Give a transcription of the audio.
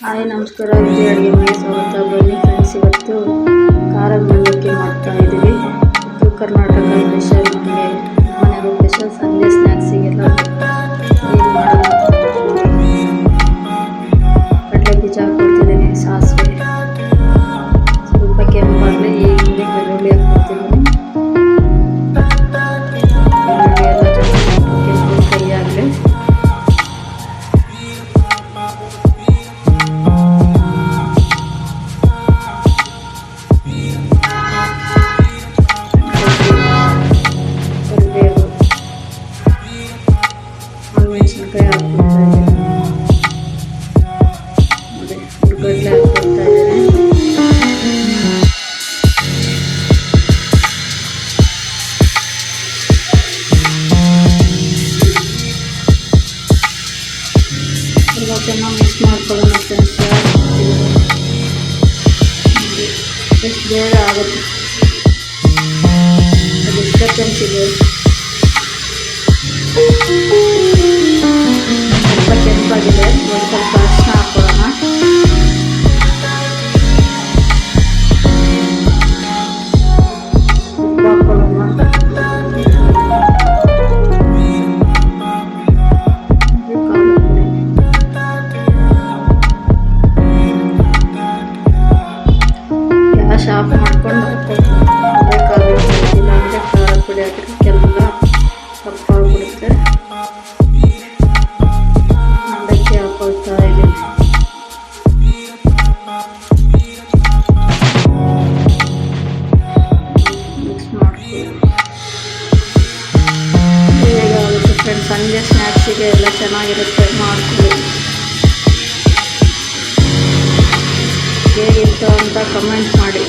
Hi ನಮಸ್ಕಾರ, ವಿಜಯ ಅಡುಗೆ ಮನೆಗೆ ಸ್ವಾಗತ. ಬನ್ನಿ ಫ್ರೆಂಡ್ಸ್, ಇವತ್ತು ಖಾರದ ಮಂಡಕ್ಕಿ ಮಾಡ್ತಾ ಇದ್ದೀವಿ. ಉತ್ತರ ಕರ್ನಾಟಕ ಸ್ಪೆಷಲ್, ನಮಗೆ ಮನೆಗೂ ಸ್ಪೆಷಲ್. ಸಂಜೆ ಸ್ನ್ಯಾಕ್ಸಿಗೆಲ್ಲ ಏನು ಮಾಡೋದು. ಕಡಲೆ ಬೀಜ ಹಾಕ್ಕೊಳ್ತಿದ್ದೀನಿ, ಸಾಸಿವೆ ಸ್ವಲ್ಪ ಕೆಂಪಾಗಲಿ, ಈರುಳ್ಳಿ ಬೆಳ್ಳುಳ್ಳಿ ಹಾಕ್ಕೊಳ್ತಿದ್ದೀನಿ. ಬೆಳ್ಳುಳ್ಳಿ ಎಲ್ಲ ಕೆಂಪು ಫ್ರೈ ಆಗಲಿ. ಮೆಣಸಿನ್ಕಾಯಿ ಹಾಕ್ಕೊಳ್ತಾ ಇದ್ದೀನಿ, ಅದೇ ಹುರ್ಗಡ್ಲೆ ಹಾಕ್ಕೊಳ್ತಾ ಇದ್ದೀನಿ. ಸ್ವಲ್ಪ ಚೆನ್ನಾಗಿ ಮಿಕ್ಸ್ ಮಾಡ್ಕೊಳ್ಳೋಣ ಫ್ರೆಂಡ್ಸ್. ಎಷ್ಟು ಬೇಗ ಆಗುತ್ತೆ, ಅದು ಡಿಸ್ಟರ್ಬೆನ್ಸ್ ಇದೆ. ಸ್ವಲ್ಪ ಕೆಂಪಾಗಿದೆ, ಒಂದು ಸ್ವಲ್ಪ ಅರಿಶಿನ ಹಾಕೊಳ್ಳೋಣ. ಉಪ್ಪು ಹಾಕೊಳ್ಳೋಣ. ಗ್ಯಾಸ್ ಆಫ್ ಮಾಡ್ಕೊಂಡು ಬೇಕಾಗಿಲ್ಲ ಅಂದರೆ ಖಾರ ಪುಡಿ ಹಾಕಿರೋಕ್ಕೆಲ್ಲ ಕಪ್ಪಾಗ್ಬಿಡುತ್ತೆ. ಮಂಡಕ್ಕಿ ಹಾಕೊಳ್ತಾ ಇದ್ದೀನಿ. ಮಿಕ್ಸ್ ಮಾಡ್ಕೊಳ್ಳಿ. ಹೇಗಾಗುತ್ತೆ ಫ್ರೆಂಡ್ಸ್, ಸಂಜೆ ಸ್ನ್ಯಾಕ್ಸಿಗೆ ಎಲ್ಲ ಚೆನ್ನಾಗಿರುತ್ತೆ, ಮಾಡ್ಕೊಳ್ಳಿ. ಹೇಗಿತ್ತು ಅಂತ ಕಮೆಂಟ್ ಮಾಡಿ.